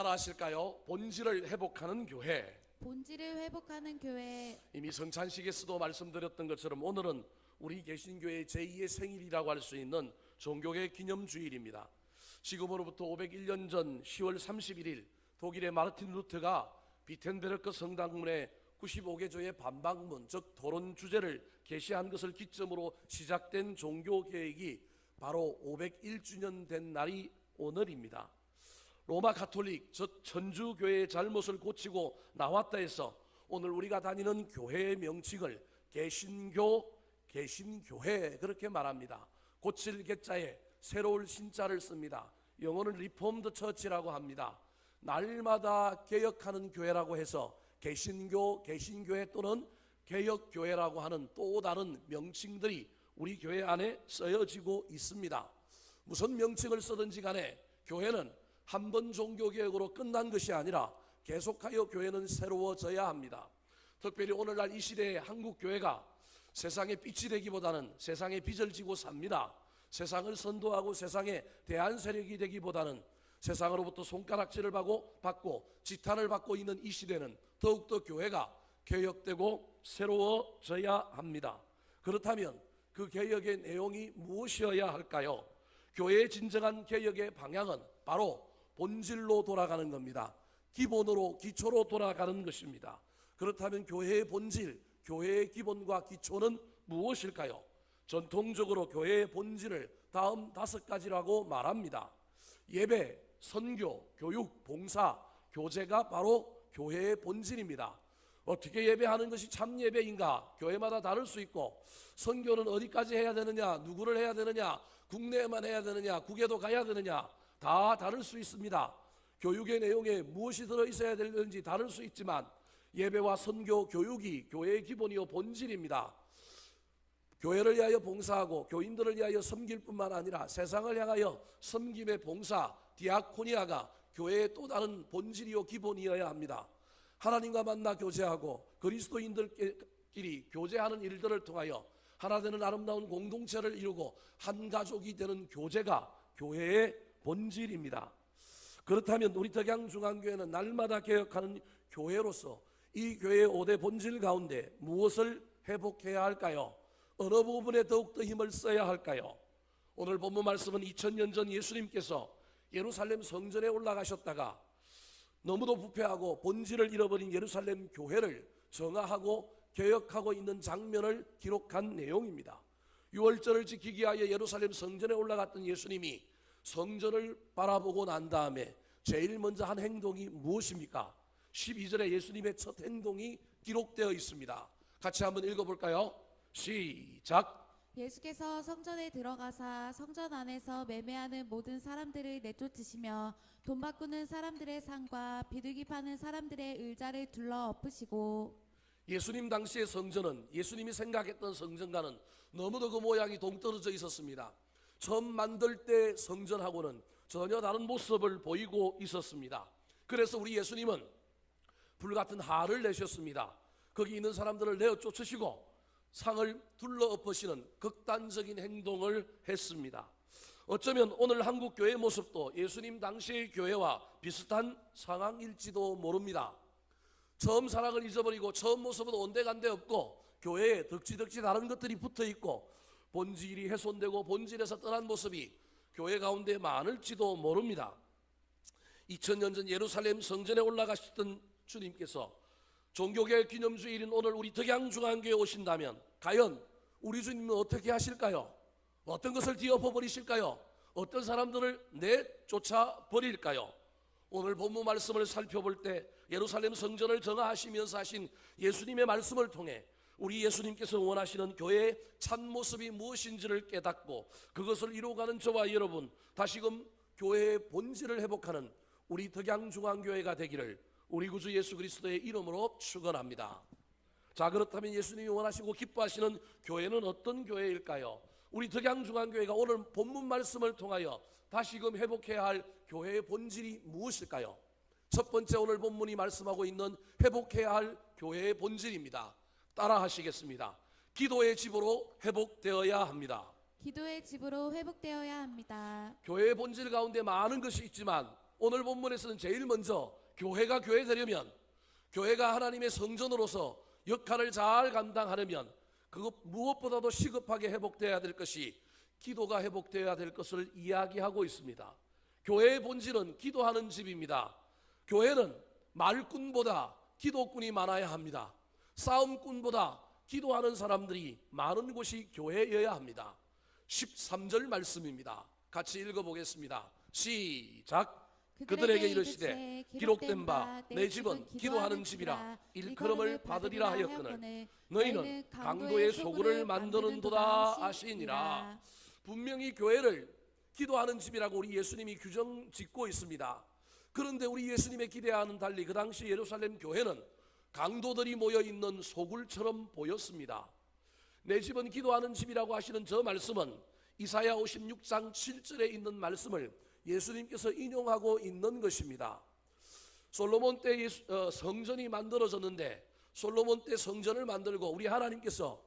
따라 하실까요? 본질을 회복하는 교회. 본질을 회복하는 교회. 이미 성찬식에서도 말씀드렸던 것처럼 오늘은 우리 개신교의 제2의 생일이라고 할 수 있는 종교계 기념주일입니다. 지금으로부터 501년 전 10월 31일 독일의 마르틴 루터가 비텐베르크 성당문에 95개조의 반박문, 즉 토론 주제를 게시한 것을 기점으로 시작된 종교개혁이 바로 501주년 된 날이 오늘입니다. 로마 가톨릭, 즉 천주교회의 잘못을 고치고 나왔다 해서 오늘 우리가 다니는 교회의 명칭을 개신교, 개신교회 그렇게 말합니다. 고칠 개자에 새로울 신자를 씁니다. 영어는 리폼드 처치라고 합니다. 날마다 개혁하는 교회라고 해서 개신교, 개신교회 또는 개혁교회라고 하는 또 다른 명칭들이 우리 교회 안에 쓰여지고 있습니다. 무슨 명칭을 쓰든지 간에 교회는 한 번 종교개혁으로 끝난 것이 아니라 계속하여 교회는 새로워져야 합니다. 특별히 오늘날 이 시대에 한국교회가 세상의 빛이 되기보다는 세상의 빚을 지고 삽니다. 세상을 선도하고 세상의 대안 세력이 되기보다는 세상으로부터 손가락질을 받고 지탄을 받고 있는 이 시대는 더욱더 교회가 개혁되고 새로워져야 합니다. 그렇다면 그 개혁의 내용이 무엇이어야 할까요? 교회의 진정한 개혁의 방향은 바로 본질로 돌아가는 겁니다. 기본으로, 기초로 돌아가는 것입니다. 그렇다면 교회의 본질, 교회의 기본과 기초는 무엇일까요? 전통적으로 교회의 본질을 다음 5가지라고 말합니다. 예배, 선교, 교육, 봉사, 교제가 바로 교회의 본질입니다. 어떻게 예배하는 것이 참 예배인가? 교회마다 다를 수 있고, 선교는 어디까지 해야 되느냐, 누구를 해야 되느냐, 국내에만 해야 되느냐, 국외도 가야 되느냐, 다 다를 수 있습니다. 교육의 내용에 무엇이 들어있어야 되는지 다를 수 있지만 예배와 선교, 교육이 교회의 기본이요 본질입니다. 교회를 위하여 봉사하고 교인들을 위하여 섬길 뿐만 아니라 세상을 향하여 섬김의 봉사, 디아코니아가 교회의 또 다른 본질이요 기본이어야 합니다. 하나님과 만나 교제하고 그리스도인들끼리 교제하는 일들을 통하여 하나 되는 아름다운 공동체를 이루고 한 가족이 되는 교제가 교회의 본질입니다. 그렇다면 우리 덕양중앙교회는 날마다 개혁하는 교회로서 이 교회의 5대 본질 가운데 무엇을 회복해야 할까요? 어느 부분에 더욱더 힘을 써야 할까요? 오늘 본문 말씀은 2000년 전 예수님께서 예루살렘 성전에 올라가셨다가 너무도 부패하고 본질을 잃어버린 예루살렘 교회를 정화하고 개혁하고 있는 장면을 기록한 내용입니다. 유월절을 지키기 위하여 예루살렘 성전에 올라갔던 예수님이 성전을 바라보고 난 다음에 제일 먼저 한 행동이 무엇입니까? 12절에 예수님의 첫 행동이 기록되어 있습니다. 같이 한번 읽어볼까요? 시작. 예수께서 성전에 들어가사 성전 안에서 매매하는 모든 사람들을 내쫓으시며 돈 바꾸는 사람들의 상과 비둘기 파는 사람들의 의자를 둘러 엎으시고. 예수님 당시의 성전은 예수님이 생각했던 성전과는 너무도 그 모양이 동떨어져 있었습니다. 처음 만들 때 성전하고는 전혀 다른 모습을 보이고 있었습니다. 그래서 우리 예수님은 불같은 화를 내셨습니다. 거기 있는 사람들을 내어 쫓으시고 상을 둘러 엎으시는 극단적인 행동을 했습니다. 어쩌면 오늘 한국 교회의 모습도 예수님 당시의 교회와 비슷한 상황일지도 모릅니다. 처음 사랑을 잊어버리고 처음 모습은 온데간데 없고 교회에 덕지덕지 다른 것들이 붙어있고 본질이 훼손되고 본질에서 떠난 모습이 교회 가운데 많을지도 모릅니다. 2000년 전 예루살렘 성전에 올라가셨던 주님께서 종교개혁 기념주일인 오늘 우리 덕양중앙교회에 오신다면 과연 우리 주님은 어떻게 하실까요? 어떤 것을 뒤엎어버리실까요? 어떤 사람들을 내쫓아 버릴까요? 오늘 본문 말씀을 살펴볼 때 예루살렘 성전을 정화하시면서 하신 예수님의 말씀을 통해 우리 예수님께서 원하시는 교회의 참모습이 무엇인지를 깨닫고 그것을 이루어가는 저와 여러분, 다시금 교회의 본질을 회복하는 우리 덕양중앙교회가 되기를 우리 구주 예수 그리스도의 이름으로 축원합니다. 자, 그렇다면 예수님이 원하시고 기뻐하시는 교회는 어떤 교회일까요? 우리 덕양중앙교회가 오늘 본문 말씀을 통하여 다시금 회복해야 할 교회의 본질이 무엇일까요? 첫 번째, 오늘 본문이 말씀하고 있는 회복해야 할 교회의 본질입니다. 따라 하시겠습니다. 기도의 집으로 회복되어야 합니다. 기도의 집으로 회복되어야 합니다. 교회의 본질 가운데 많은 것이 있지만 오늘 본문에서는 제일 먼저 교회가 교회 되려면, 교회가 하나님의 성전으로서 역할을 잘 감당하려면 그것 무엇보다도 시급하게 회복되어야 될 것이 기도가 회복되어야 될 것을 이야기하고 있습니다. 교회의 본질은 기도하는 집입니다. 교회는 말꾼보다 기도꾼이 많아야 합니다. 싸움꾼보다 기도하는 사람들이 많은 곳이 교회여야 합니다. 13절 말씀입니다. 같이 읽어보겠습니다. 시작. 그들에게 이르시되 기록된 바 내 집은 기도하는 집이라 일컬음을 받으리라 하였거늘 너희는 강도의 소굴을 만드는도다 하시니라. 분명히 교회를 기도하는 집이라고 우리 예수님이 규정 짓고 있습니다. 그런데 우리 예수님의 기대와는 달리 그 당시 예루살렘 교회는 강도들이 모여있는 소굴처럼 보였습니다. 내 집은 기도하는 집이라고 하시는 저 말씀은 이사야 56장 7절에 있는 말씀을 예수님께서 인용하고 있는 것입니다. 솔로몬 때 성전이 만들어졌는데 솔로몬 때 성전을 만들고 우리 하나님께서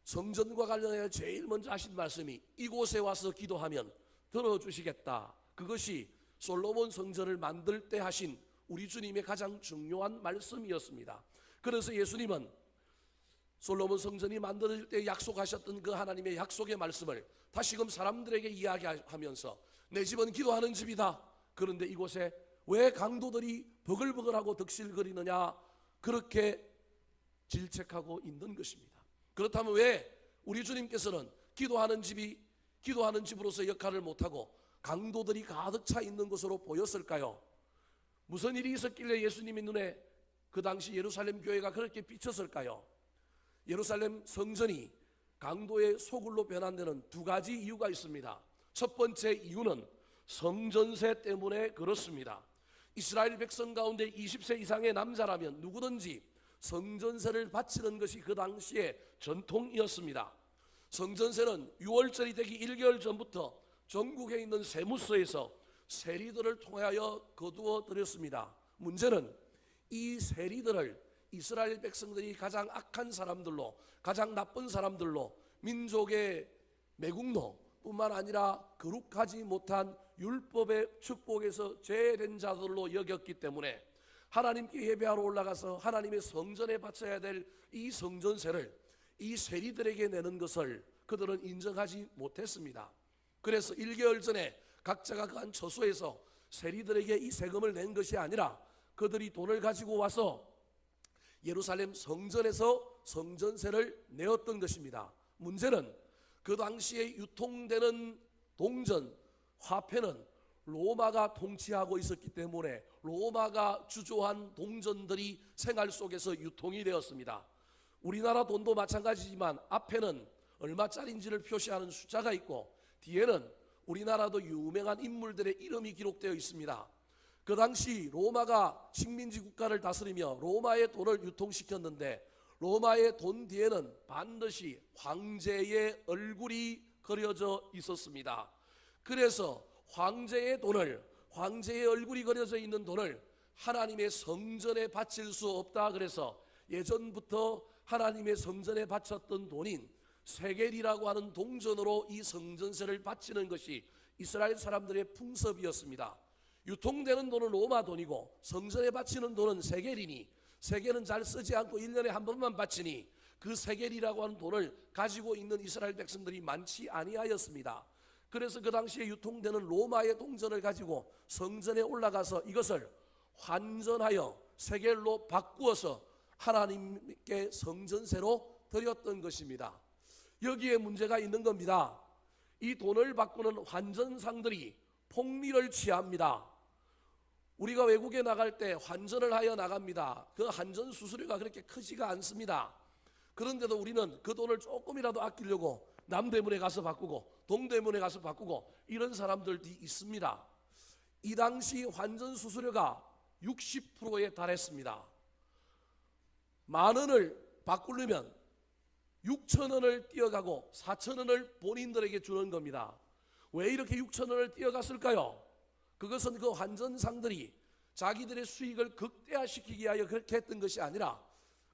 성전과 관련하여 제일 먼저 하신 말씀이 이곳에 와서 기도하면 들어주시겠다. 그것이 솔로몬 성전을 만들 때 하신 우리 주님의 가장 중요한 말씀이었습니다. 그래서 예수님은 솔로몬 성전이 만들어질 때 약속하셨던 그 하나님의 약속의 말씀을 다시금 사람들에게 이야기하면서 내 집은 기도하는 집이다. 그런데 이곳에 왜 강도들이 버글버글하고 득실거리느냐, 그렇게 질책하고 있는 것입니다. 그렇다면 왜 우리 주님께서는 기도하는 집으로서 역할을 못하고 강도들이 가득 차 있는 것으로 보였을까요? 무슨 일이 있었길래 예수님의 눈에 그 당시 예루살렘 교회가 그렇게 비쳤을까요? 예루살렘 성전이 강도의 소굴로 변한 데는 두 가지 이유가 있습니다. 첫 번째 이유는 성전세 때문에 그렇습니다. 이스라엘 백성 가운데 20세 이상의 남자라면 누구든지 성전세를 바치는 것이 그 당시의 전통이었습니다. 성전세는 6월절이 되기 1개월 전부터 전국에 있는 세무서에서 세리들을 통하여 거두어 드렸습니다. 문제는 이 세리들을 이스라엘 백성들이 가장 악한 사람들로, 가장 나쁜 사람들로, 민족의 매국노 뿐만 아니라 거룩하지 못한 율법의 축복에서 제외된 자들로 여겼기 때문에 하나님께 예배하러 올라가서 하나님의 성전에 바쳐야 될 이 성전세를 이 세리들에게 내는 것을 그들은 인정하지 못했습니다. 그래서 1개월 전에 각자가 그 한 처소에서 세리들에게 이 세금을 낸 것이 아니라 그들이 돈을 가지고 와서 예루살렘 성전에서 성전세를 내었던 것입니다. 문제는 그 당시에 유통되는 동전, 화폐는 로마가 통치하고 있었기 때문에 로마가 주조한 동전들이 생활 속에서 유통이 되었습니다. 우리나라 돈도 마찬가지지만 앞에는 얼마짜리인지를 표시하는 숫자가 있고 뒤에는 우리나라도 유명한 인물들의 이름이 기록되어 있습니다. 그 당시 로마가 식민지 국가를 다스리며 로마의 돈을 유통시켰는데 로마의 돈 뒤에는 반드시 황제의 얼굴이 그려져 있었습니다. 그래서 황제의 얼굴이 그려져 있는 돈을 하나님의 성전에 바칠 수 없다. 그래서 예전부터 하나님의 성전에 바쳤던 돈인 세겔이라고 하는 동전으로 이 성전세를 바치는 것이 이스라엘 사람들의 풍습이었습니다. 유통되는 돈은 로마 돈이고 성전에 바치는 돈은 세겔이니 세겔은 잘 쓰지 않고 1년에 한 번만 바치니 그 세겔이라고 하는 돈을 가지고 있는 이스라엘 백성들이 많지 아니하였습니다. 그래서 그 당시에 유통되는 로마의 동전을 가지고 성전에 올라가서 이것을 환전하여 세겔로 바꾸어서 하나님께 성전세로 드렸던 것입니다. 여기에 문제가 있는 겁니다. 이 돈을 바꾸는 환전상들이 폭리를 취합니다. 우리가 외국에 나갈 때 환전을 하여 나갑니다. 그 환전 수수료가 그렇게 크지가 않습니다. 그런데도 우리는 그 돈을 조금이라도 아끼려고 남대문에 가서 바꾸고 동대문에 가서 바꾸고 이런 사람들이 있습니다. 이 당시 환전 수수료가 60%에 달했습니다. 10,000원을 바꾸려면 6,000원을 띄어가고 4,000원을 본인들에게 주는 겁니다. 왜 이렇게 6,000원을 띄어갔을까요? 그것은 그 환전상들이 자기들의 수익을 극대화시키기 위하여 그렇게 했던 것이 아니라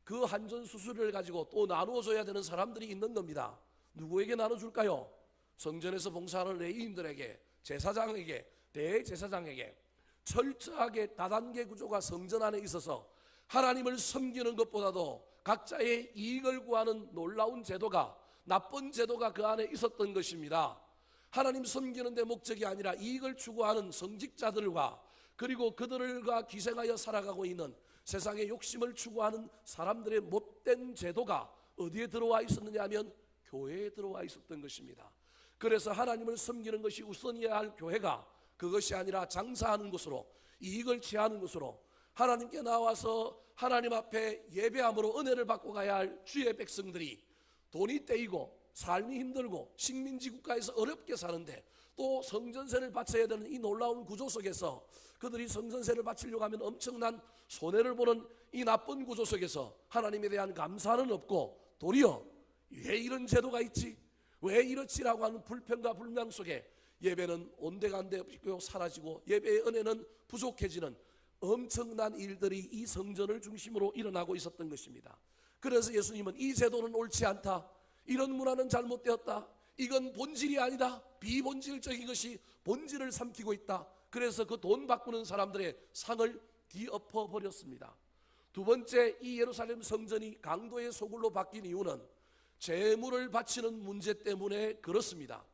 그 환전 수수료를 가지고 또 나누어줘야 되는 사람들이 있는 겁니다. 누구에게 나눠줄까요? 성전에서 봉사하는 레위인들에게, 제사장에게, 대제사장에게. 철저하게 다단계 구조가 성전 안에 있어서 하나님을 섬기는 것보다도 각자의 이익을 구하는 놀라운 제도가, 나쁜 제도가 그 안에 있었던 것입니다. 하나님 섬기는 데 목적이 아니라 이익을 추구하는 성직자들과 그리고 그들과 기생하여 살아가고 있는 세상의 욕심을 추구하는 사람들의 못된 제도가 어디에 들어와 있었느냐 하면 교회에 들어와 있었던 것입니다. 그래서 하나님을 섬기는 것이 우선이어야 할 교회가 그것이 아니라 장사하는 곳으로, 이익을 취하는 곳으로, 하나님께 나와서 하나님 앞에 예배함으로 은혜를 받고 가야 할 주의 백성들이 돈이 떼이고 삶이 힘들고 식민지 국가에서 어렵게 사는데 또 성전세를 바쳐야 되는 이 놀라운 구조 속에서 그들이 성전세를 바치려고 하면 엄청난 손해를 보는 이 나쁜 구조 속에서 하나님에 대한 감사는 없고 도리어 왜 이런 제도가 있지? 왜 이렇지라고 하는 불평과 불명 속에 예배는 온데간데 없고 사라지고 예배의 은혜는 부족해지는 엄청난 일들이 이 성전을 중심으로 일어나고 있었던 것입니다. 그래서 예수님은 이 제도는 옳지 않다, 이런 문화는 잘못되었다, 이건 본질이 아니다, 비본질적인 것이 본질을 삼키고 있다. 그래서 그 돈 바꾸는 사람들의 상을 뒤엎어 버렸습니다. 두 번째, 이 예루살렘 성전이 강도의 소굴로 바뀐 이유는 제물을 바치는 문제 때문에 그렇습니다.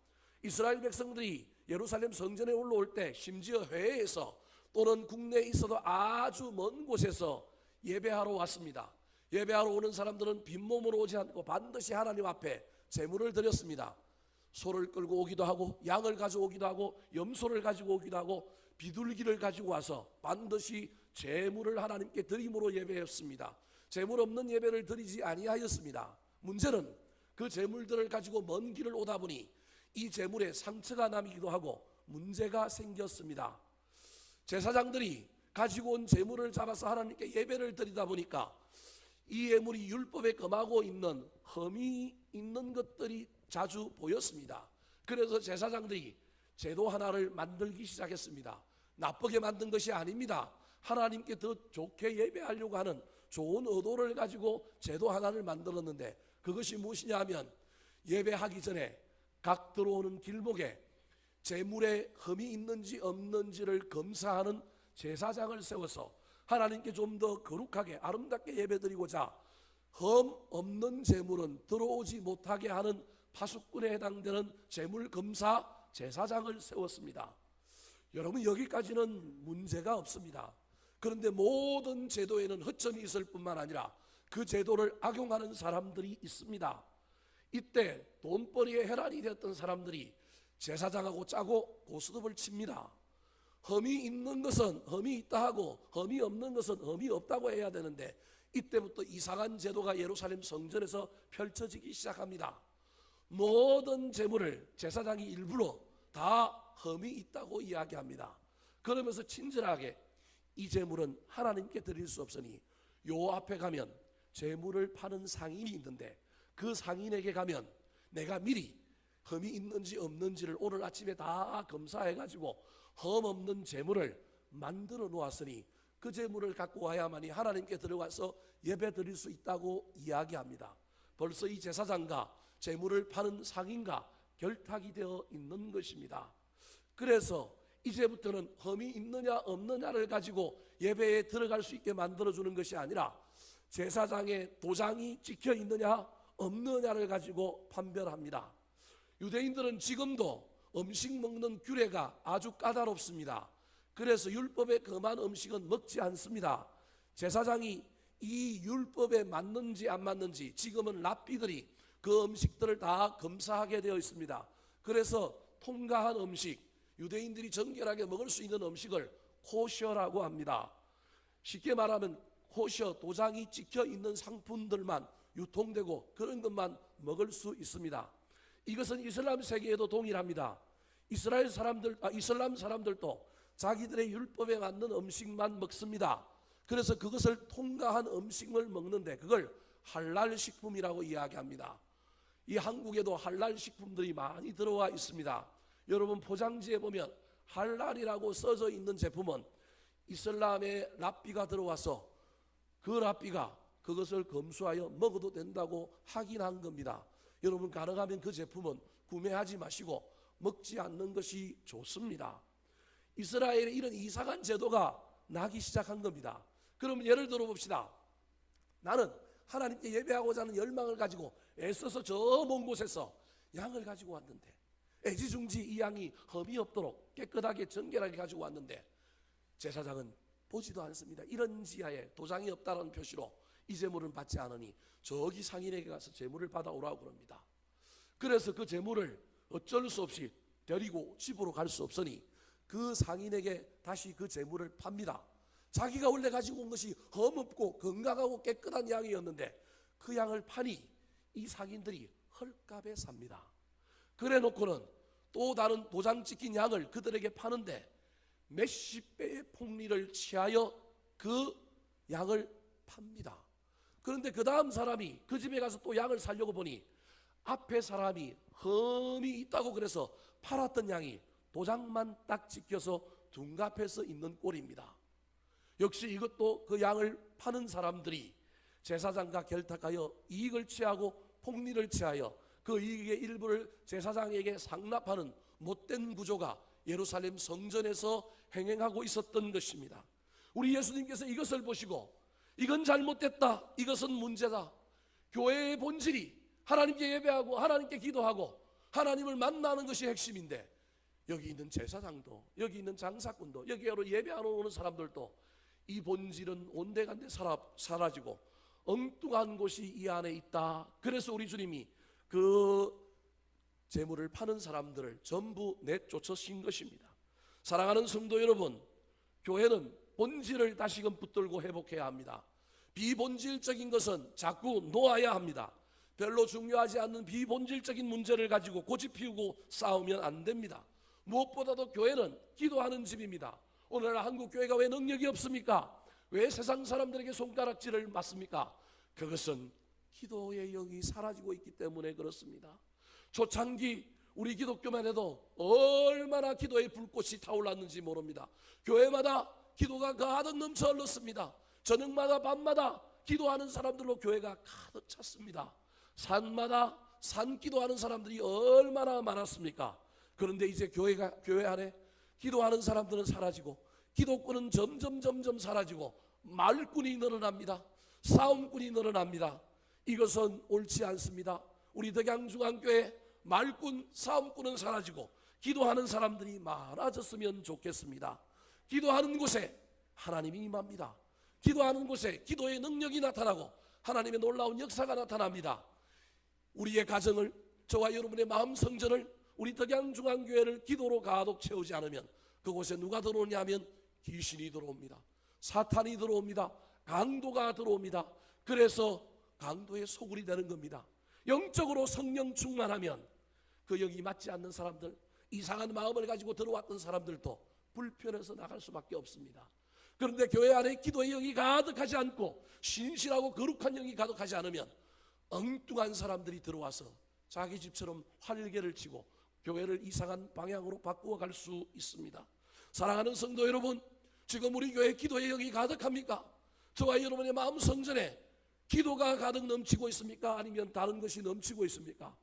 이스라엘 백성들이 예루살렘 성전에 올라올 때 심지어 해외에서 또는 국내에 있어도 아주 먼 곳에서 예배하러 왔습니다. 예배하러 오는 사람들은 빈몸으로 오지 않고 반드시 하나님 앞에 제물을 드렸습니다. 소를 끌고 오기도 하고 양을 가져오기도 하고 염소를 가지고 오기도 하고 비둘기를 가지고 와서 반드시 제물을 하나님께 드림으로 예배했습니다. 제물 없는 예배를 드리지 아니하였습니다. 문제는 그 제물들을 가지고 먼 길을 오다 보니 이 제물에 상처가 남기도 하고 문제가 생겼습니다. 제사장들이 가지고 온 제물을 잡아서 하나님께 예배를 드리다 보니까 이 예물이 율법에 금하고 있는 흠이 있는 것들이 자주 보였습니다. 그래서 제사장들이 제도 하나를 만들기 시작했습니다. 나쁘게 만든 것이 아닙니다. 하나님께 더 좋게 예배하려고 하는 좋은 의도를 가지고 제도 하나를 만들었는데 그것이 무엇이냐 하면 예배하기 전에 각 들어오는 길목에 제물에 흠이 있는지 없는지를 검사하는 제사장을 세워서 하나님께 좀 더 거룩하게 아름답게 예배드리고자 흠 없는 제물은 들어오지 못하게 하는 파수꾼에 해당되는 제물검사 제사장을 세웠습니다. 여러분, 여기까지는 문제가 없습니다. 그런데 모든 제도에는 허점이 있을 뿐만 아니라 그 제도를 악용하는 사람들이 있습니다. 이때 돈벌이의 혈안이 되었던 사람들이 제사장하고 짜고 고스톱을 칩니다. 흠이 있는 것은 흠이 있다 하고 흠이 없는 것은 흠이 없다고 해야 되는데 이때부터 이상한 제도가 예루살렘 성전에서 펼쳐지기 시작합니다. 모든 제물을 제사장이 일부러 다 흠이 있다고 이야기합니다. 그러면서 친절하게 이 제물은 하나님께 드릴 수 없으니 요 앞에 가면 제물을 파는 상인이 있는데 그 상인에게 가면 내가 미리 흠이 있는지 없는지를 오늘 아침에 다 검사해가지고 흠 없는 제물을 만들어 놓았으니 그 제물을 갖고 와야만이 하나님께 들어가서 예배 드릴 수 있다고 이야기합니다. 벌써 이 제사장과 제물을 파는 상인과 결탁이 되어 있는 것입니다. 그래서 이제부터는 흠이 있느냐 없느냐를 가지고 예배에 들어갈 수 있게 만들어주는 것이 아니라 제사장의 도장이 찍혀 있느냐 없느냐를 가지고 판별합니다. 유대인들은 지금도 음식 먹는 규례가 아주 까다롭습니다. 그래서 율법에 금한 음식은 먹지 않습니다. 제사장이 이 율법에 맞는지 안 맞는지 지금은 랍비들이 그 음식들을 다 검사하게 되어 있습니다. 그래서 통과한 음식, 유대인들이 정결하게 먹을 수 있는 음식을 코셔라고 합니다. 쉽게 말하면 코셔, 도장이 찍혀 있는 상품들만 유통되고 그런 것만 먹을 수 있습니다. 이것은 이슬람 세계에도 동일합니다. 이슬람 사람들도 자기들의 율법에 맞는 음식만 먹습니다. 그래서 그것을 통과한 음식을 먹는데 그걸 할랄 식품이라고 이야기합니다. 이 한국에도 할랄 식품들이 많이 들어와 있습니다. 여러분, 포장지에 보면 할랄이라고 써져 있는 제품은 이슬람의 랍비가 들어와서 그 랍비가 그것을 검수하여 먹어도 된다고 확인한 겁니다. 여러분, 가능하면 그 제품은 구매하지 마시고 먹지 않는 것이 좋습니다. 이스라엘의 이런 이상한 제도가 나기 시작한 겁니다. 그럼 예를 들어 봅시다. 나는 하나님께 예배하고자 하는 열망을 가지고 애써서 저 먼 곳에서 양을 가지고 왔는데, 애지중지 이 양이 흠이 없도록 깨끗하게 정결하게 가지고 왔는데 제사장은 보지도 않습니다. 이런 지하에 도장이 없다는 표시로 이 제물은 받지 않으니 저기 상인에게 가서 제물을 받아오라고 그럽니다. 그래서 그 제물을 어쩔 수 없이 데리고 집으로 갈 수 없으니 그 상인에게 다시 그 제물을 팝니다. 자기가 원래 가지고 온 것이 흠없고 건강하고 깨끗한 양이었는데 그 양을 파니 이 상인들이 헐값에 삽니다. 그래 놓고는 또 다른 도장 찍힌 양을 그들에게 파는데 몇십 배의 폭리를 취하여 그 양을 팝니다. 그런데 그 다음 사람이 그 집에 가서 또 양을 사려고 보니 앞에 사람이 흠이 있다고 그래서 팔았던 양이 도장만 딱 찍혀서 둔갑해서 있는 꼴입니다. 역시 이것도 그 양을 파는 사람들이 제사장과 결탁하여 이익을 취하고 폭리를 취하여 그 이익의 일부를 제사장에게 상납하는 못된 구조가 예루살렘 성전에서 행행하고 있었던 것입니다. 우리 예수님께서 이것을 보시고 이건 잘못됐다, 이것은 문제다, 교회의 본질이 하나님께 예배하고 하나님께 기도하고 하나님을 만나는 것이 핵심인데 여기 있는 제사장도 여기 있는 장사꾼도 여기로 예배하러 오는 사람들도 이 본질은 온데간데 사라지고 엉뚱한 곳이 이 안에 있다. 그래서 우리 주님이 그 재물을 파는 사람들을 전부 내쫓으신 것입니다. 사랑하는 성도 여러분, 교회는 본질을 다시금 붙들고 회복해야 합니다. 비본질적인 것은 자꾸 놓아야 합니다. 별로 중요하지 않는 비본질적인 문제를 가지고 고집 피우고 싸우면 안 됩니다. 무엇보다도 교회는 기도하는 집입니다. 오늘날 한국 교회가 왜 능력이 없습니까? 왜 세상 사람들에게 손가락질을 맞습니까? 그것은 기도의 영이 사라지고 있기 때문에 그렇습니다. 초창기 우리 기독교만 해도 얼마나 기도의 불꽃이 타올랐는지 모릅니다. 교회마다 기도가 가득 넘쳐 흘렀습니다. 저녁마다 밤마다 기도하는 사람들로 교회가 가득 찼습니다. 산마다 산 기도하는 사람들이 얼마나 많았습니까? 그런데 이제 교회 안에 기도하는 사람들은 사라지고 기도꾼은 점점 사라지고 말꾼이 늘어납니다. 싸움꾼이 늘어납니다. 이것은 옳지 않습니다. 우리 덕양중앙교회 말꾼, 싸움꾼은 사라지고 기도하는 사람들이 많아졌으면 좋겠습니다. 기도하는 곳에 하나님이 임합니다. 기도하는 곳에 기도의 능력이 나타나고 하나님의 놀라운 역사가 나타납니다. 우리의 가정을, 저와 여러분의 마음 성전을, 우리 덕양중앙교회를 기도로 가득 채우지 않으면 그곳에 누가 들어오냐면 귀신이 들어옵니다. 사탄이 들어옵니다. 강도가 들어옵니다. 그래서 강도의 소굴이 되는 겁니다. 영적으로 성령 충만하면 그 영이 맞지 않는 사람들, 이상한 마음을 가지고 들어왔던 사람들도 불편해서 나갈 수밖에 없습니다. 그런데 교회 안에 기도의 영이 가득하지 않고 신실하고 거룩한 영이 가득하지 않으면 엉뚱한 사람들이 들어와서 자기 집처럼 활개를 치고 교회를 이상한 방향으로 바꾸어 갈 수 있습니다. 사랑하는 성도 여러분, 지금 우리 교회 기도의 영이 가득합니까? 저와 여러분의 마음 성전에 기도가 가득 넘치고 있습니까? 아니면 다른 것이 넘치고 있습니까?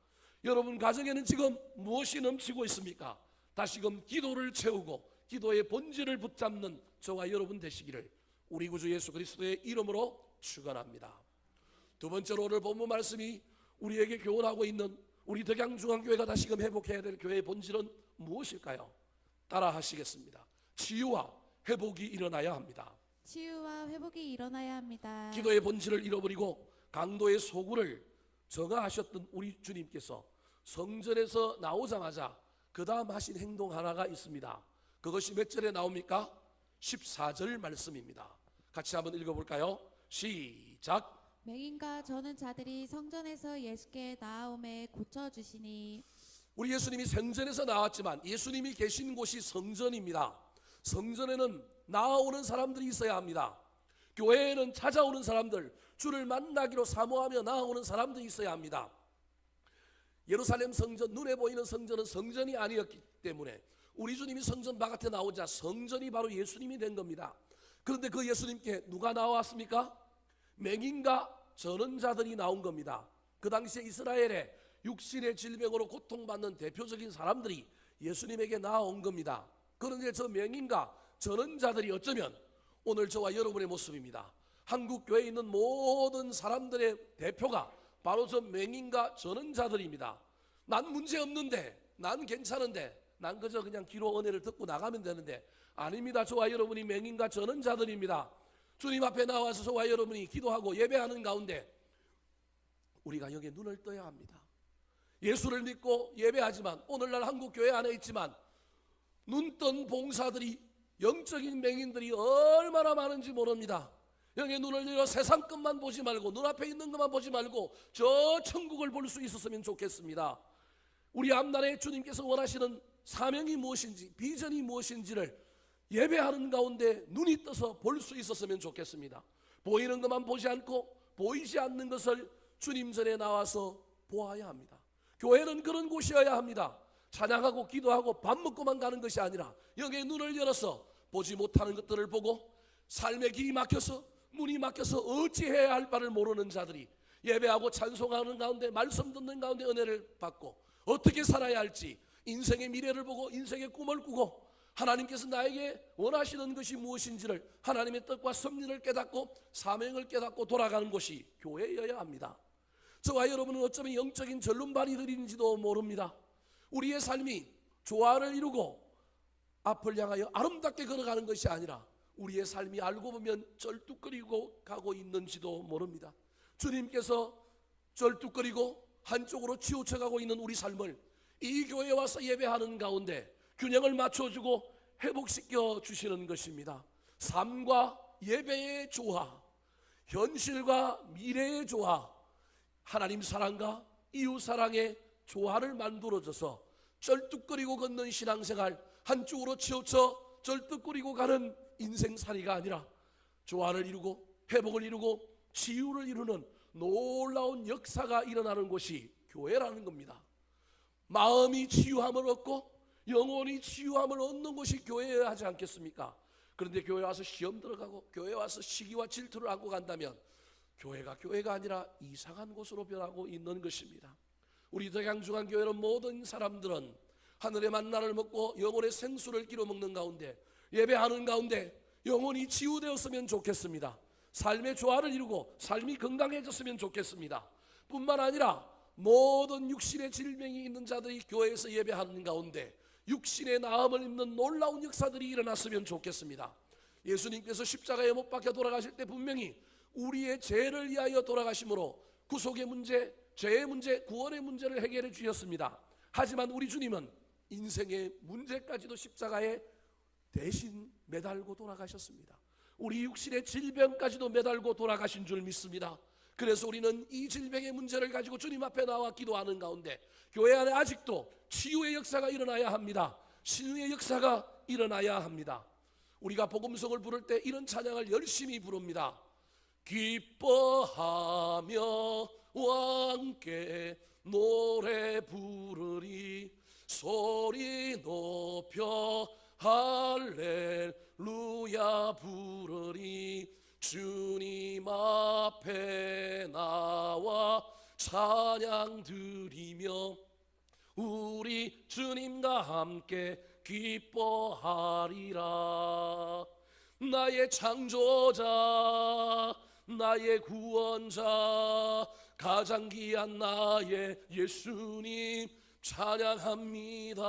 여러분 가정에는 지금 무엇이 넘치고 있습니까? 다시금 기도를 채우고 기도의 본질을 붙잡는 저와 여러분 되시기를 우리 구주 예수 그리스도의 이름으로 축원합니다. 두 번째로 오늘 본문 말씀이 우리에게 교훈하고 있는 우리 덕양중앙교회가 다시금 회복해야 될 교회의 본질은 무엇일까요? 따라 하시겠습니다. 치유와 회복이 일어나야 합니다. 치유와 회복이 일어나야 합니다. 기도의 본질을 잃어버리고 강도의 소굴을 정하셨던 우리 주님께서 성전에서 나오자마자 그 다음 하신 행동 하나가 있습니다. 그것이 몇 절에 나옵니까? 14절 말씀입니다. 같이 한번 읽어볼까요? 시작. 맹인과 저는 자들이 성전에서 예수께 나아오매 고쳐주시니. 우리 예수님이 성전에서 나왔지만 예수님이 계신 곳이 성전입니다. 성전에는 나아오는 사람들이 있어야 합니다. 교회에는 찾아오는 사람들, 주를 만나기로 사모하며 나아오는 사람들이 있어야 합니다. 예루살렘 성전, 눈에 보이는 성전은 성전이 아니었기 때문에 우리 주님이 성전 바깥에 나오자 성전이 바로 예수님이 된 겁니다. 그런데 그 예수님께 누가 나왔습니까? 맹인과 전원자들이 나온 겁니다. 그 당시에 이스라엘에 육신의 질병으로 고통받는 대표적인 사람들이 예수님에게 나온 겁니다. 그런데 저 맹인과 전언자들이 어쩌면 오늘 저와 여러분의 모습입니다. 한국 교회에 있는 모든 사람들의 대표가 바로 저 맹인과 전언자들입니다. 난 문제 없는데, 난 괜찮은데, 난 그냥 기도 은혜를 듣고 나가면 되는데, 아닙니다. 저와 여러분이 맹인과 전언자들입니다. 주님 앞에 나와서 저와 여러분이 기도하고 예배하는 가운데 우리가 여기에 눈을 떠야 합니다. 예수를 믿고 예배하지만, 오늘날 한국 교회 안에 있지만 눈뜬 봉사들이, 영적인 맹인들이 얼마나 많은지 모릅니다. 여기에 눈을 열어 세상 것만 보지 말고, 눈앞에 있는 것만 보지 말고 저 천국을 볼 수 있었으면 좋겠습니다. 우리 앞날에 주님께서 원하시는 사명이 무엇인지, 비전이 무엇인지를 예배하는 가운데 눈이 떠서 볼 수 있었으면 좋겠습니다. 보이는 것만 보지 않고 보이지 않는 것을 주님 전에 나와서 보아야 합니다. 교회는 그런 곳이어야 합니다. 찬양하고 기도하고 밥 먹고만 가는 것이 아니라 여기에 눈을 열어서 보지 못하는 것들을 보고, 삶의 길이 막혀서, 문이 막혀서 어찌해야 할 바를 모르는 자들이 예배하고 찬송하는 가운데, 말씀 듣는 가운데 은혜를 받고 어떻게 살아야 할지, 인생의 미래를 보고 인생의 꿈을 꾸고 하나님께서 나에게 원하시는 것이 무엇인지를, 하나님의 뜻과 섭리를 깨닫고 사명을 깨닫고 돌아가는 곳이 교회여야 합니다. 저와 여러분은 어쩌면 영적인 절름발이들인지도 모릅니다. 우리의 삶이 조화를 이루고 앞을 향하여 아름답게 걸어가는 것이 아니라 우리의 삶이 알고 보면 쩔뚝거리고 가고 있는지도 모릅니다. 주님께서 쩔뚝거리고 한쪽으로 치우쳐가고 있는 우리 삶을 이 교회에 와서 예배하는 가운데 균형을 맞춰주고 회복시켜 주시는 것입니다. 삶과 예배의 조화, 현실과 미래의 조화, 하나님 사랑과 이웃 사랑의 조화를 만들어줘서 쩔뚝거리고 걷는 신앙생활, 한쪽으로 치우쳐 쩔뚝거리고 가는 인생살이가 아니라 조화를 이루고 회복을 이루고 치유를 이루는 놀라운 역사가 일어나는 곳이 교회라는 겁니다. 마음이 치유함을 얻고 영혼이 치유함을 얻는 것이 교회여야 하지 않겠습니까? 그런데 교회 와서 시험 들어가고 교회 와서 시기와 질투를 안고 간다면 교회가 아니라 이상한 곳으로 변하고 있는 것입니다. 우리 덕양중앙교회는 모든 사람들은 하늘의 만나를 먹고 영혼의 생수를 끼로 먹는 가운데, 예배하는 가운데 영혼이 치유되었으면 좋겠습니다. 삶의 조화를 이루고 삶이 건강해졌으면 좋겠습니다. 뿐만 아니라 모든 육신의 질병이 있는 자들이 교회에서 예배하는 가운데 육신의 나음을 입는 놀라운 역사들이 일어났으면 좋겠습니다. 예수님께서 십자가에 못 박혀 돌아가실 때 분명히 우리의 죄를 위하여 돌아가심으로 구속의 문제, 죄의 문제, 구원의 문제를 해결해 주셨습니다. 하지만 우리 주님은 인생의 문제까지도 십자가에 대신 매달고 돌아가셨습니다. 우리 육신의 질병까지도 매달고 돌아가신 줄 믿습니다. 그래서 우리는 이 질병의 문제를 가지고 주님 앞에 나와 기도하는 가운데 교회 안에 아직도 치유의 역사가 일어나야 합니다. 신유의 역사가 일어나야 합니다. 우리가 복음성을 부를 때 이런 찬양을 열심히 부릅니다. 기뻐하며 함께 노래 부르리, 소리 높여 할렐루야 부르리, 주님 앞에 나와 찬양 드리며 우리 주님과 함께 기뻐하리라. 나의 창조자, 나의 구원자, 가장 귀한 나의 예수님 찬양합니다.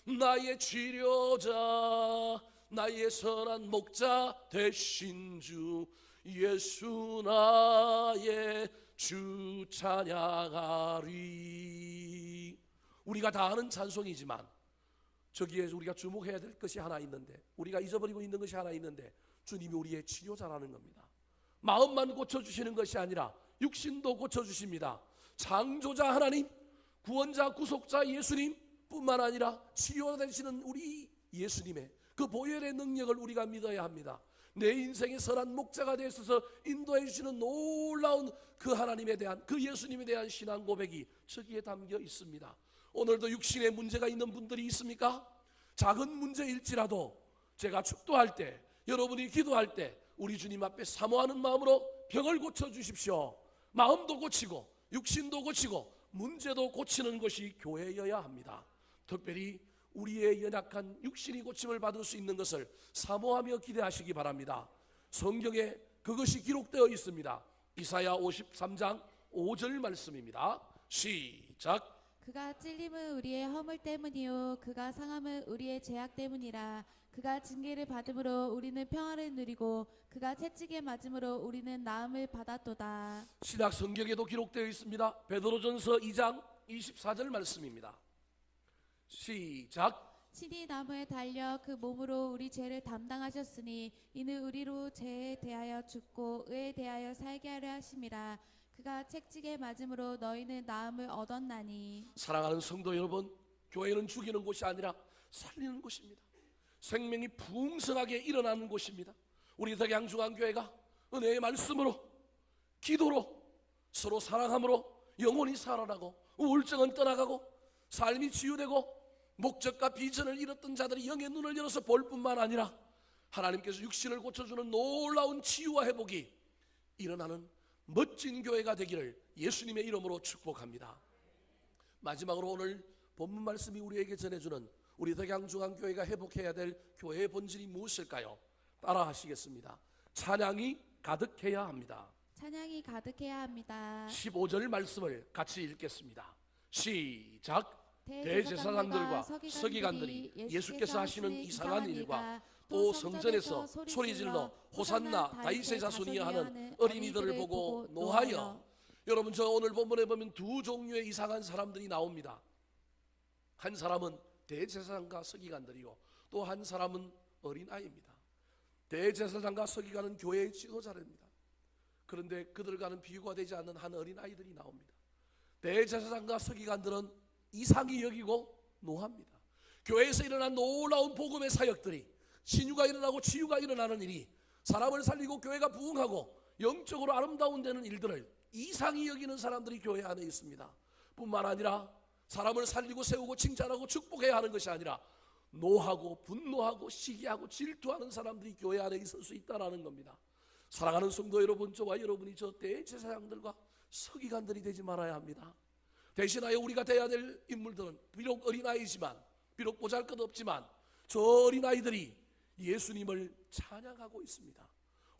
나의 치료자, 나의 선한 목자 되신 주 예수 나의 주 찬양하리. 우리가 다 아는 찬송이지만 저기에 우리가 주목해야 될 것이 하나 있는데, 우리가 잊어버리고 있는 것이 하나 있는데, 주님이 우리의 치료자라는 겁니다. 마음만 고쳐주시는 것이 아니라 육신도 고쳐주십니다. 창조자 하나님, 구원자 구속자 예수님 뿐만 아니라 치료자 되시는 우리 예수님의 그 보혈의 능력을 우리가 믿어야 합니다. 내 인생의 선한 목자가 되셔서 인도해 주시는 놀라운 그 하나님에 대한, 그 예수님에 대한 신앙 고백이 저기에 담겨 있습니다. 오늘도 육신에 문제가 있는 분들이 있습니까? 작은 문제일지라도 제가 축도할 때, 여러분이 기도할 때 우리 주님 앞에 사모하는 마음으로 병을 고쳐주십시오. 마음도 고치고 육신도 고치고 문제도 고치는 것이 교회여야 합니다. 특별히 우리의 연약한 육신이 고침을 받을 수 있는 것을 사모하며 기대하시기 바랍니다. 성경에 그것이 기록되어 있습니다. 이사야 53장 5절 말씀입니다. 시작. 그가 찔림은 우리의 허물 때문이요 그가 상함은 우리의 죄악 때문이라. 그가 징계를 받음으로 우리는 평화를 누리고 그가 채찍에 맞음으로 우리는 나음을 받았도다. 신약 성경에도 기록되어 있습니다. 베드로전서 2장 24절 말씀입니다. 시작. 신이 나무에 달려 그 몸으로 우리 죄를 담당하셨으니 이는 우리로 죄에 대하여 죽고 의에 대하여 살게 하려 하심이라. 그가 채찍에 맞음으로 너희는 나음을 얻었나니. 사랑하는 성도 여러분, 교회는 죽이는 곳이 아니라 살리는 곳입니다. 생명이 풍성하게 일어나는 곳입니다. 우리 덕양중앙교회가 은혜의 말씀으로, 기도로, 서로 사랑함으로 영혼이 살아나고 우울증은 떠나가고 삶이 치유되고 목적과 비전을 잃었던 자들이 영의 눈을 열어서 볼 뿐만 아니라 하나님께서 육신을 고쳐주는 놀라운 치유와 회복이 일어나는 멋진 교회가 되기를 예수님의 이름으로 축복합니다. 마지막으로 오늘 본문 말씀이 우리에게 전해주는 우리 덕양중앙교회가 회복해야 될 교회의 본질이 무엇일까요? 따라 하시겠습니다. 찬양이 가득해야 합니다. 찬양이 가득해야 합니다. 15절 말씀을 같이 읽겠습니다. 시작. 대제사장들과 서기관들이 예수께서 하시는 이상한 일과 또 성전에서 소리질러 호산나 다윗의 자손이여 하는 어린이들을 보고 노하여. 여러분, 저 오늘 본문에 보면 두 종류의 이상한 사람들이 나옵니다. 한 사람은 대제사장과 서기관들이고 또 한 사람은 어린아이입니다. 대제사장과 서기관은 교회의 지도자입니다. 그런데 그들과는 비교가 되지 않는 한 어린아이들이 나옵니다. 대제사장과 서기관들은 이상히 여기고 노합니다. 교회에서 일어난 놀라운 복음의 사역들이, 신유가 일어나고 치유가 일어나는 일이, 사람을 살리고 교회가 부흥하고 영적으로 아름다운 되는 일들을 이상히 여기는 사람들이 교회 안에 있습니다. 뿐만 아니라 사람을 살리고 세우고 칭찬하고 축복해야 하는 것이 아니라 노하고 분노하고 시기하고 질투하는 사람들이 교회 안에 있을 수 있다는 겁니다. 사랑하는 성도 여러분, 저와 여러분이 저 대제사장들과 서기관들이 되지 말아야 합니다. 대신하여 우리가 돼야 될 인물들은 비록 어린아이지만, 비록 보잘것없지만 저 어린아이들이 예수님을 찬양하고 있습니다.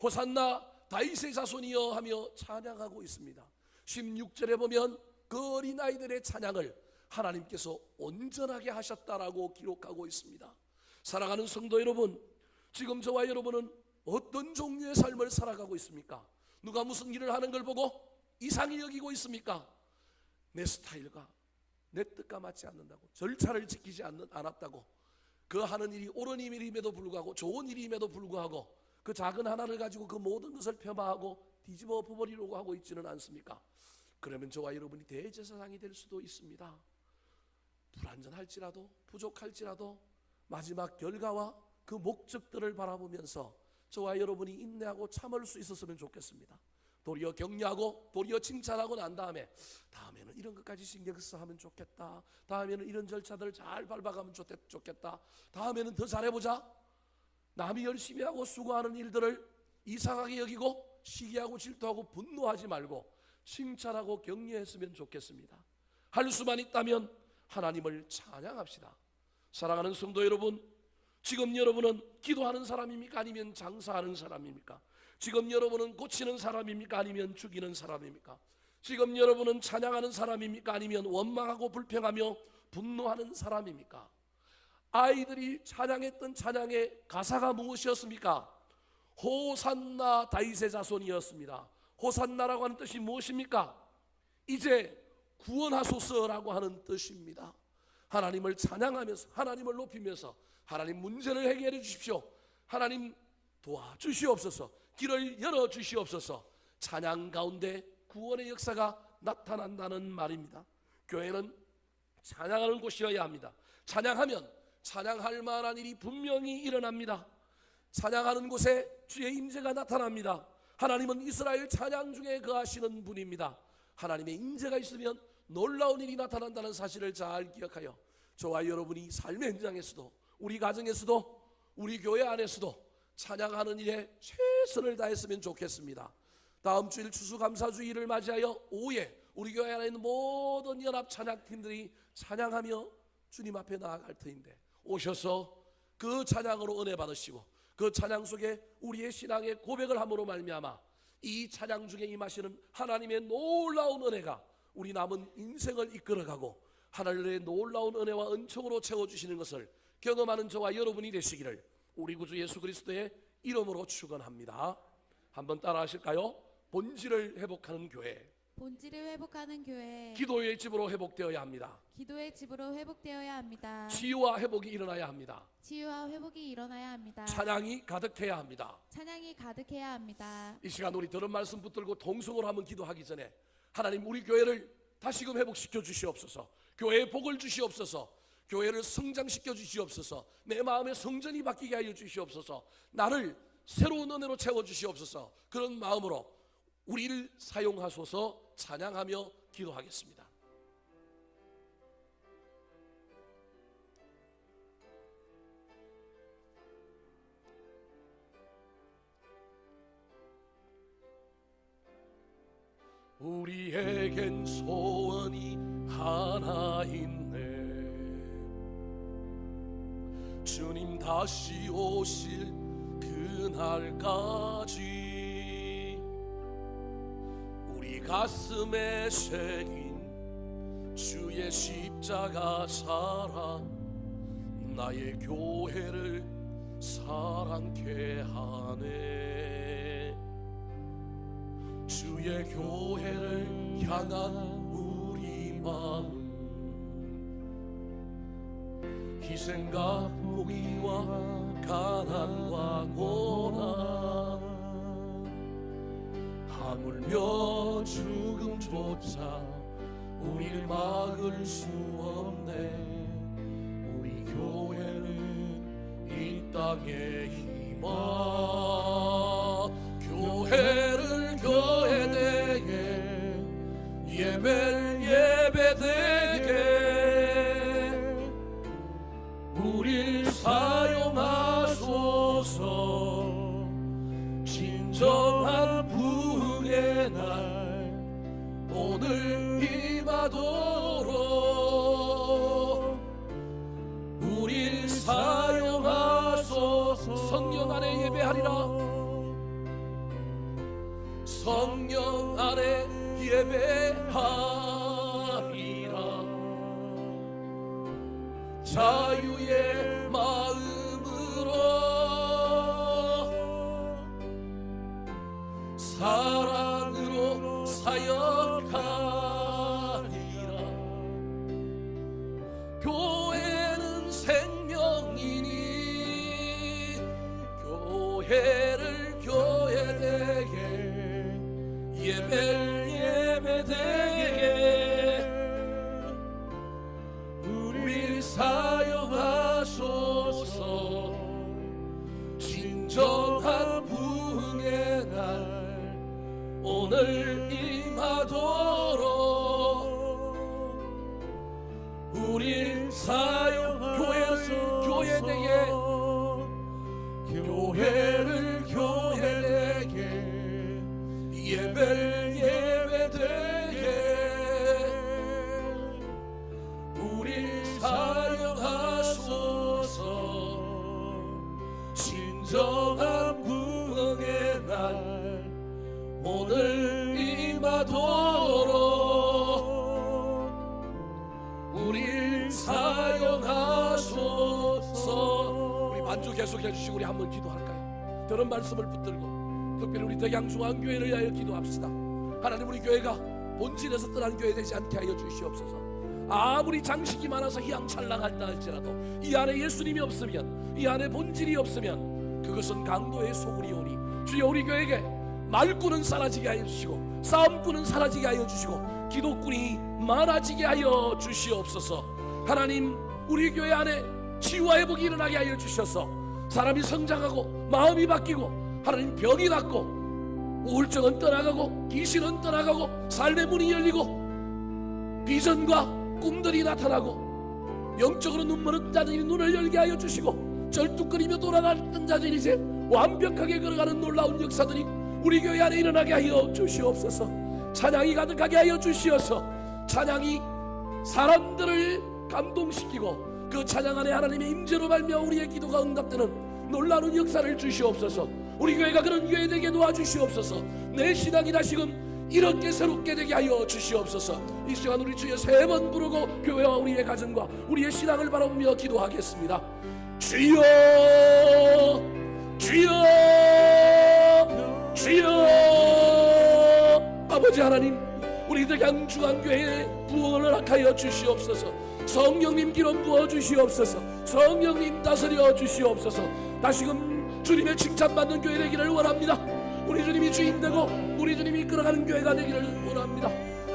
호산나 다윗의 자손이여 하며 찬양하고 있습니다. 16절에 보면 그 어린아이들의 찬양을 하나님께서 온전하게 하셨다라고 기록하고 있습니다. 사랑하는 성도 여러분, 지금 저와 여러분은 어떤 종류의 삶을 살아가고 있습니까? 누가 무슨 일을 하는 걸 보고 이상히 여기고 있습니까? 내 스타일과 내 뜻과 맞지 않는다고, 절차를 지키지 않았다고, 그 하는 일이 옳은 일임에도 불구하고, 좋은 일임에도 불구하고 그 작은 하나를 가지고 그 모든 것을 폄하하고 뒤집어 엎어버리려고 하고 있지는 않습니까? 그러면 저와 여러분이 대제사장이 될 수도 있습니다. 불완전할지라도, 부족할지라도 마지막 결과와 그 목적들을 바라보면서 저와 여러분이 인내하고 참을 수 있었으면 좋겠습니다. 도리어 격려하고 도리어 칭찬하고 난 다음에는 이런 것까지 신경 써서 하면 좋겠다, 다음에는 이런 절차들을 잘 밟아가면 좋겠다, 다음에는 더 잘해보자. 남이 열심히 하고 수고하는 일들을 이상하게 여기고 시기하고 질투하고 분노하지 말고 칭찬하고 격려했으면 좋겠습니다. 할 수만 있다면 하나님을 찬양합시다. 사랑하는 성도 여러분, 지금 여러분은 기도하는 사람입니까? 아니면 장사하는 사람입니까? 지금 여러분은 고치는 사람입니까? 아니면 죽이는 사람입니까? 지금 여러분은 찬양하는 사람입니까? 아니면 원망하고 불평하며 분노하는 사람입니까? 아이들이 찬양했던 찬양의 가사가 무엇이었습니까? 호산나 다윗의 자손이었습니다. 호산나라고 하는 뜻이 무엇입니까? 이제 구원하소서라고 하는 뜻입니다. 하나님을 찬양하면서, 하나님을 높이면서 하나님 문제를 해결해 주십시오, 하나님 도와주시옵소서, 길을 열어주시옵소서, 찬양 가운데 구원의 역사가 나타난다는 말입니다. 교회는 찬양하는 곳이어야 합니다. 찬양하면 찬양할 만한 일이 분명히 일어납니다. 찬양하는 곳에 주의 임재가 나타납니다. 하나님은 이스라엘 찬양 중에 거하시는 분입니다. 하나님의 임재가 있으면 놀라운 일이 나타난다는 사실을 잘 기억하여 저와 여러분이 삶의 현장에서도, 우리 가정에서도, 우리 교회 안에서도 찬양하는 일에 최선을 다했으면 좋겠습니다. 다음 주일 추수감사주일을 맞이하여 오후에 우리 교회 안에 있는 모든 연합 찬양팀들이 찬양하며 주님 앞에 나아갈 터인데 오셔서 그 찬양으로 은혜 받으시고 그 찬양 속에 우리의 신앙의 고백을 함으로 말미암아 이 찬양 중에 임하시는 하나님의 놀라운 은혜가 우리 남은 인생을 이끌어가고 하늘의 놀라운 은혜와 은총으로 채워주시는 것을 경험하는 저와 여러분이 되시기를 우리 구주 예수 그리스도의 이름으로 축원합니다. 한번 따라 하실까요? 본질을 회복하는 교회, 본질을 회복하는 교회, 기도의 집으로 회복되어야 합니다. 기도의 집으로 회복되어야 합니다. 치유와 회복이 일어나야 합니다. 치유와 회복이 일어나야 합니다. 찬양이 가득해야 합니다. 찬양이 가득해야 합니다. 이 시간 우리 들은 말씀 붙들고 동성으로 한번 기도하기 전에 하나님 우리 교회를 다시금 회복시켜 주시옵소서. 교회에 복을 주시옵소서. 교회를 성장시켜 주시옵소서. 내 마음의 성전이 바뀌게 하여 주시옵소서. 나를 새로운 은혜로 채워 주시옵소서. 그런 마음으로 우리를 사용하소서. 찬양하며 기도하겠습니다. 우리에겐 소원이 하나 있네. 주님 다시 오실 그날까지 우리 가슴에 새긴 주의 십자가 살아 나의 교회를 사랑케 하네. 주의 교회를 향한 우리 마음 희생과 포기와 가난과 고난 하물며 죽음조차 우리를 막을 수 없네. 우리 교회는 이 땅의 희망. 교회를 교회되게 예배를 예배되게 우릴 사용하소서. 진정한 부흥의 날 오늘 임하도록 우릴 사용하소서. 성령 안에 예배하리라. 성령 안에 예배하리라. 자유의 마음으로 사랑으로 사역하리라. 교회는 생명이니 교회를 교회되게 예배를 예배되게 우릴 사용하소서. 진정한 부흥의 날 오늘 임하도록 우릴 사용. 교회를 교회되게 교회를 교회되게 예배를 예배되게 우리 사용하소서. 진정한 부흥의 날 오늘 임하도록 우리 사용하소서. 우리 반주 계속해 주시고 우리 한번 기도할까요? 들은 말씀을 붙들고 특별히 우리 덕양중앙교회를 위하여 기도합시다. 하나님 우리 교회가 본질에서 떠난 교회 되지 않게 하여 주시옵소서. 아무리 장식이 많아서 희양찬란하다 할지라도 이 안에 예수님이 없으면, 이 안에 본질이 없으면 그것은 강도의 소굴이오니 주여 우리 교회에게 말꾼은 사라지게 하여 주시고 싸움꾼은 사라지게 하여 주시고 기독꾼이 많아지게 하여 주시옵소서. 하나님 우리 교회 안에 치유와 회복이 일어나게 하여 주셔서 사람이 성장하고 마음이 바뀌고 하나님 병이 낫고 우울증은 떠나가고 귀신은 떠나가고 삶의 문이 열리고 비전과 꿈들이 나타나고 영적으로 눈먼 자들이 눈을 열게 하여 주시고 절뚝거리며 돌아다니던 자들이 이제 완벽하게 걸어가는 놀라운 역사들이 우리 교회 안에 일어나게 하여 주시옵소서. 찬양이 가득하게 하여 주시어서 찬양이 사람들을 감동시키고 그 찬양 안에 하나님의 임재로 말미암아 우리의 기도가 응답되는 놀라운 역사를 주시옵소서. 우리 교회가 그런 교회 되게 도와주시옵소서. 내 신앙이 다시금 이렇게 새롭게 되게 하여 주시옵소서. 이 시간 우리 주여 세 번 부르고 교회와 우리의 가정과 우리의 신앙을 바라보며 기도하겠습니다. 주여 주여 주여. 아버지 하나님, 우리들 양주한교회에 부흥을 허락하여 주시옵소서. 성령님 기름 부어 주시옵소서. 성령님 다스려 주시옵소서. 다시금 주님의 칭찬받는 교회 되기를 원합니다. 우리 주님이 주인 되고 우리 주님이 이끌어가는 교회가 되기를 원합니다.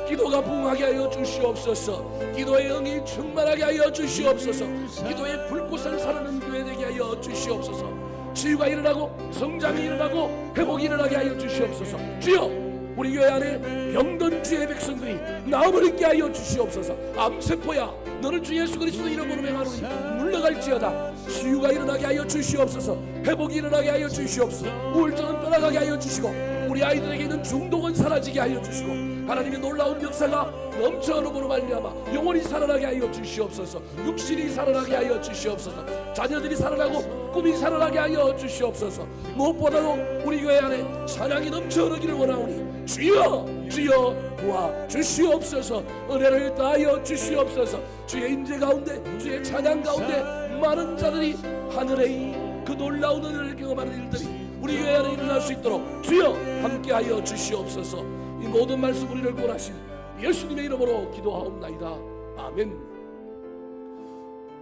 기도가 부흥하게 하여 주시옵소서. 기도의 영이 충만하게 하여 주시옵소서. 기도의 불꽃을 사르는 교회 되게 하여 주시옵소서. 치유가 일어나고 성장이 일어나고 회복이 일어나게 하여 주시옵소서. 주여, 우리 교회 안에 병든 주의 백성들이 나음을 잊게 하여 주시옵소서. 암세포야, 너는 주 예수 그리스도 이름으로 명하노니 물러갈지어다. 치유가 일어나게 하여 주시옵소서. 회복이 일어나게 하여 주시옵소서. 우울증은 떠나가게 하여 주시고 우리 아이들에게 있는 중독은 사라지게 하여 주시고 하나님의 놀라운 역사가 넘쳐 흐름으로 말미암아 영혼이 살아나게 하여 주시옵소서. 육신이 살아나게 하여 주시옵소서. 자녀들이 살아나고 꿈이 살아나게 하여 주시옵소서. 무엇보다도 우리 교회 안에 찬양이 넘쳐 흐르기를 원하오니 주여 주여 도와 주시옵소서. 은혜를 다하여 주시옵소서. 주의 임재 가운데 주의 찬양 가운데 많은 자들이 하늘의 그 놀라운 은혜를 경험하는 일들이 우리 교회 안에 일어날 수 있도록 주여 함께하여 주시옵소서. 이 모든 말씀 우리를 구원하신 예수님의 이름으로 기도하옵나이다. 아멘.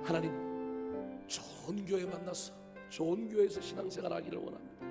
하나님, 좋은 교회 만나서 좋은 교회에서 신앙생활 하기를 원합니다.